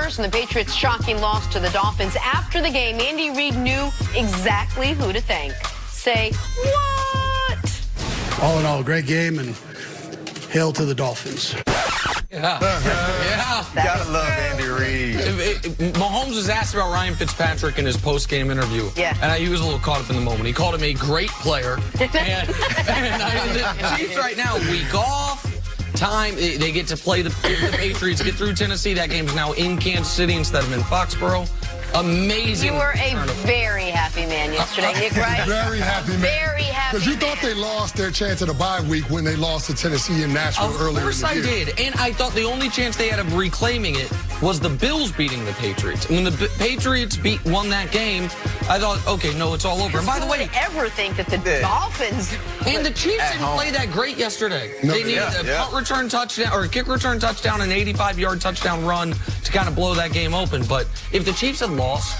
first in the Patriots' shocking loss to the Dolphins. After the game, Andy Reid knew exactly who to thank. Say, what? All in all, great game, and hail to the Dolphins. Yeah. You gotta love Andy Reid. Mahomes was asked about Ryan Fitzpatrick in his post-game interview. Yeah. And he was a little caught up in the moment. He called him a great player. and the Chiefs right now, week off, time, they get to play the Patriots, get through Tennessee. That game's now in Kansas City instead of in Foxborough. Amazing. You were a very happy man yesterday, Nick, right? Very happy man. Very happy. Because you thought they lost their chance at a bye week when they lost to Tennessee and Nashville earlier in the year. Of course I did. And I thought the only chance they had of reclaiming it was the Bills beating the Patriots. And when the Patriots won that game, I thought, okay, no, it's all over. And by the way, ever think that the Dolphins and the Chiefs didn't play that great yesterday. No, they needed a punt return touchdown or a kick return touchdown, an 85-yard touchdown run to kind of blow that game open. But if the Chiefs had lost,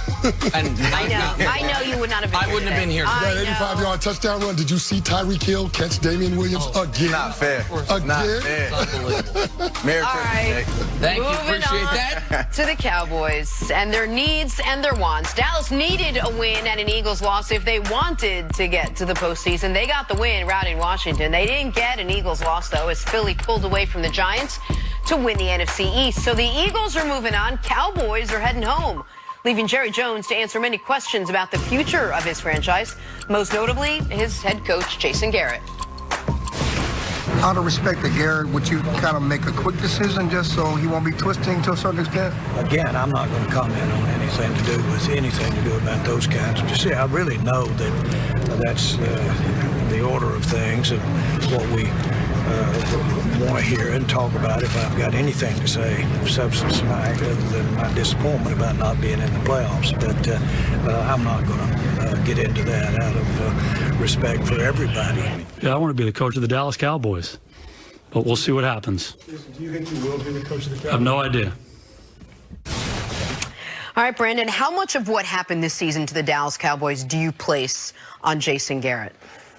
and I know you would not have been here. I wouldn't have been here. That 85-yard touchdown run, did you see Tyreek Hill catch Damian Williams again? Not fair. Again? Not fair. Unbelievable. Merry All Christmas, right. Nick. Thank you. Moving Appreciate on that. to the Cowboys and their needs and their wants. Dallas needed a win and an Eagles loss if they wanted to get to the postseason. They got the win routing Washington. They didn't get an Eagles loss, though, as Philly pulled away from the Giants to win the NFC East. So the Eagles are moving on. Cowboys are heading home, leaving Jerry Jones to answer many questions about the future of his franchise, most notably his head coach, Jason Garrett. Out of respect to Garrett, would you kind of make a quick decision just so he won't be twisting to a certain extent? Again, I'm not going to comment on anything to do about those kinds of decisions. I really know that that's the order of things and what we want to hear and talk about if I've got anything to say of substance tonight other than my disappointment about not being in the playoffs. But I'm not going to get into that out of respect for everybody. Yeah, I want to be the coach of the Dallas Cowboys, but we'll see what happens. Do you think you will be the coach of the Cowboys? I have no idea. All right, Brandon, how much of what happened this season to the Dallas Cowboys do you place on Jason Garrett?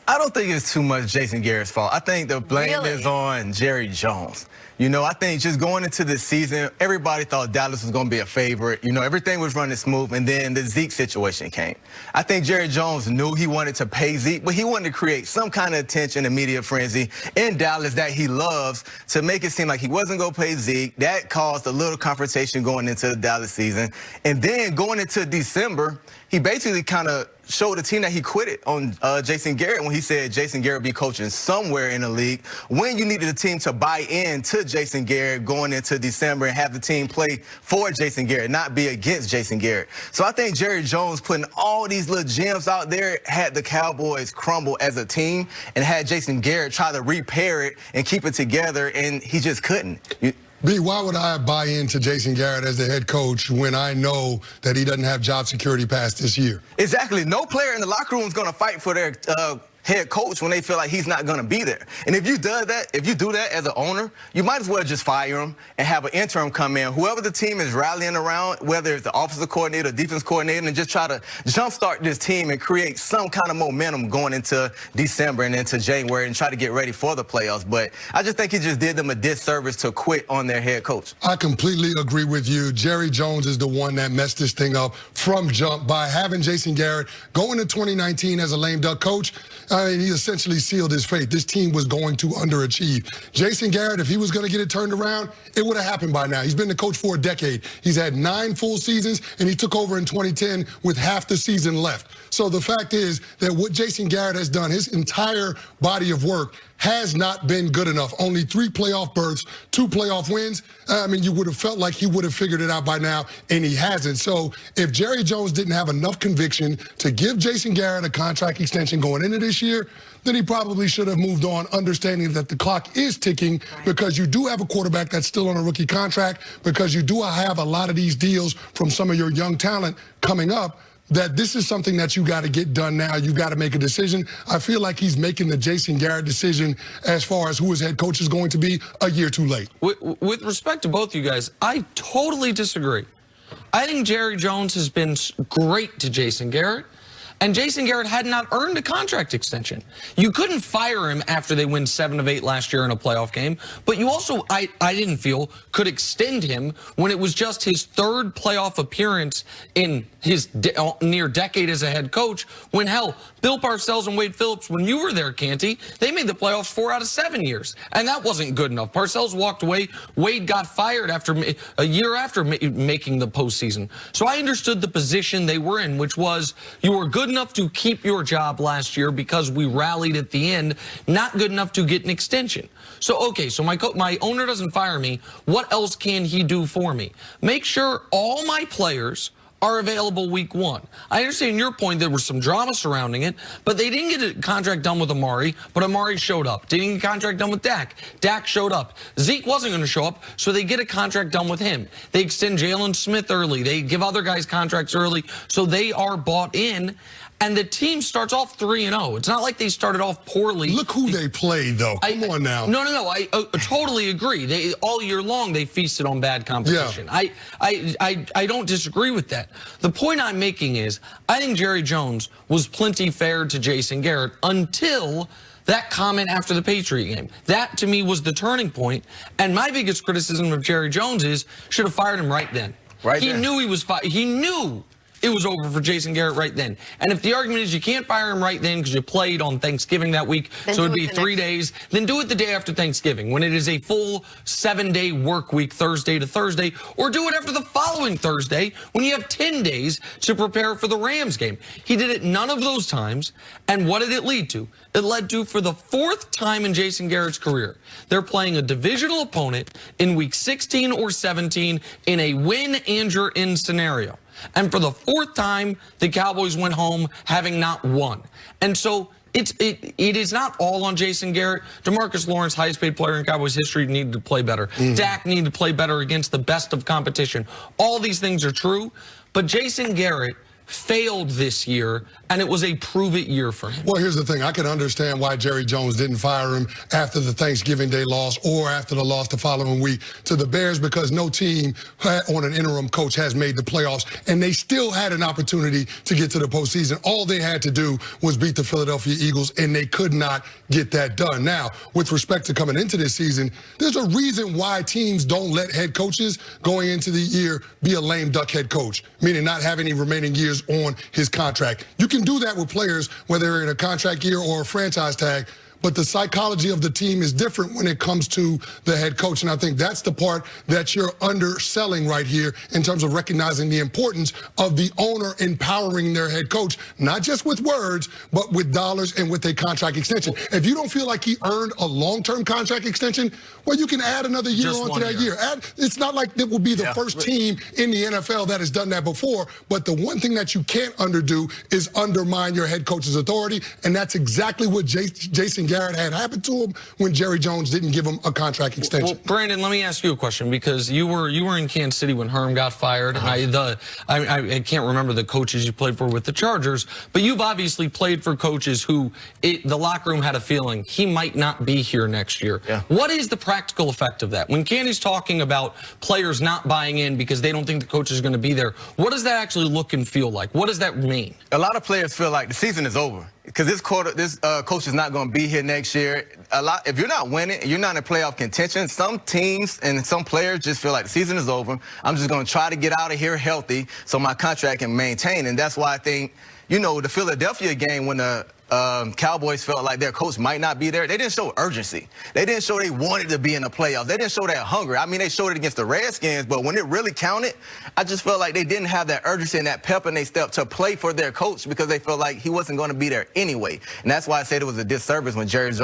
I don't think it's too much Jason Garrett's fault. I think the blame is on Jerry Jones. You know, I think just going into this season, everybody thought Dallas was going to be a favorite. You know, everything was running smooth, and then the Zeke situation came. I think Jerry Jones knew he wanted to pay Zeke, but he wanted to create some kind of attention and media frenzy in Dallas that he loves to make it seem like he wasn't going to pay Zeke. That caused a little confrontation going into the Dallas season. And then going into December, he basically kind of showed the team that he quitted on Jason Garrett when he said Jason Garrett be coaching somewhere in the league when you needed the team to buy in to Jason Garrett going into December and have the team play for Jason Garrett, not be against Jason Garrett. So I think Jerry Jones putting all these little gems out there had the Cowboys crumble as a team and had Jason Garrett try to repair it and keep it together, and he just couldn't. B, why would I buy into Jason Garrett as the head coach when I know that he doesn't have job security past this year? Exactly. No player in the locker room is going to fight for their head coach when they feel like he's not going to be there. And if you do that as an owner, you might as well just fire him and have an interim come in. Whoever the team is rallying around, whether it's the offensive coordinator or defense coordinator, and just try to jumpstart this team and create some kind of momentum going into December and into January and try to get ready for the playoffs. But I just think he just did them a disservice to quit on their head coach. I completely agree with you. Jerry Jones is the one that messed this thing up from jump by having Jason Garrett go into 2019 as a lame duck coach. I mean, he essentially sealed his fate. This team was going to underachieve. Jason Garrett, if he was going to get it turned around, it would have happened by now. He's been the coach for a decade. He's had 9 full seasons, and he took over in 2010 with half the season left. So the fact is that what Jason Garrett has done, his entire body of work, has not been good enough. Only 3 playoff berths, 2 playoff wins. I mean, you would have felt like he would have figured it out by now, and he hasn't. So if Jerry Jones didn't have enough conviction to give Jason Garrett a contract extension going into this year, then he probably should have moved on, understanding that the clock is ticking because you do have a quarterback that's still on a rookie contract, because you do have a lot of these deals from some of your young talent coming up, that this is something that you got to get done now. You got to make a decision. I feel like he's making the Jason Garrett decision as far as who his head coach is going to be a year too late. With respect to both you guys, I totally disagree. I think Jerry Jones has been great to Jason Garrett. And Jason Garrett had not earned a contract extension. You couldn't fire him after they win 7 of 8 last year in a playoff game, but you also, I didn't feel, could extend him when it was just his 3rd playoff appearance in his near decade as a head coach, when hell, Bill Parcells and Wade Phillips, when you were there, Canty, they made the playoffs 4 out of 7 years, and that wasn't good enough. Parcells walked away. Wade got fired after a year after making the postseason. So I understood the position they were in, which was you were good enough to keep your job last year because we rallied at the end, not good enough to get an extension. So, okay, so my owner doesn't fire me. What else can he do for me? Make sure all my players are available week 1. I understand your point. There was some drama surrounding it, but they didn't get a contract done with Amari, but Amari showed up. They didn't get a contract done with Dak. Dak showed up. Zeke wasn't going to show up, so they get a contract done with him. They extend Jalen Smith early. They give other guys contracts early, so they are bought in. And the team starts off 3-0. It's not like they started off poorly. Look who they played, though. Come on now. No. I totally agree. All year long, they feasted on bad competition. Yeah. I don't disagree with that. The point I'm making is I think Jerry Jones was plenty fair to Jason Garrett until that comment after the Patriot game. That, to me, was the turning point. And my biggest criticism of Jerry Jones is should have fired him right then. He knew he was fired. He knew it was over for Jason Garrett right then. And if the argument is you can't fire him right then because you played on Thanksgiving that week, then so it'd be 3 days, then do it the day after Thanksgiving when it is a full 7-day work week, Thursday to Thursday, or do it after the following Thursday when you have 10 days to prepare for the Rams game. He did it none of those times, and what did it lead to? It led to, for the 4th time in Jason Garrett's career, they're playing a divisional opponent in week 16 or 17 in a win and you're in scenario. And for the 4th time, the Cowboys went home having not won. And so it is not all on Jason Garrett. DeMarcus Lawrence, highest paid player in Cowboys history, needed to play better. Dak needed to play better against the best of competition. All these things are true, but Jason Garrett failed this year, and it was a prove-it year for him. Well, here's the thing. I can understand why Jerry Jones didn't fire him after the Thanksgiving Day loss or after the loss the following week to the Bears, because no team on an interim coach has made the playoffs, and they still had an opportunity to get to the postseason. All they had to do was beat the Philadelphia Eagles, and they could not get that done. Now, with respect to coming into this season, there's a reason why teams don't let head coaches going into the year be a lame duck head coach, meaning not have any remaining years on his contract. You can do that with players, whether they're in a contract year or a franchise tag, but the psychology of the team is different when it comes to the head coach. And I think that's the part that you're underselling right here in terms of recognizing the importance of the owner empowering their head coach, not just with words, but with dollars and with a contract extension. If you don't feel like he earned a long-term contract extension, well, you can add another year onto that year. It's not like it will be the first team in the NFL that has done that before, but the one thing that you can't underdo is undermine your head coach's authority, and that's exactly what Jason Garrett had happened to him when Jerry Jones didn't give him a contract extension. Well, Brandon, let me ask you a question, because you were in Kansas City when Herm got fired. I can't remember the coaches you played for with the Chargers, but you've obviously played for coaches who the locker room had a feeling he might not be here next year. What is the practical effect of that? When Candy's talking about players not buying in because they don't think the coach is going to be there, what does that actually look and feel like? What does that mean? A lot of players feel like the season is over because this coach is not going to be here next year. If you're not winning, you're not in playoff contention. Some teams and some players just feel like the season is over. I'm just going to try to get out of here healthy so my contract can maintain. And that's why I think, you know, the Philadelphia game when the Cowboys felt like their coach might not be there, they didn't show urgency. They didn't show they wanted to be in the playoffs. They didn't show that hunger. I mean, they showed it against the Redskins, but when it really counted, I just felt like they didn't have that urgency and that pep in their step to play for their coach because they felt like he wasn't going to be there anyway. And that's why I said it was a disservice when Jerry Jones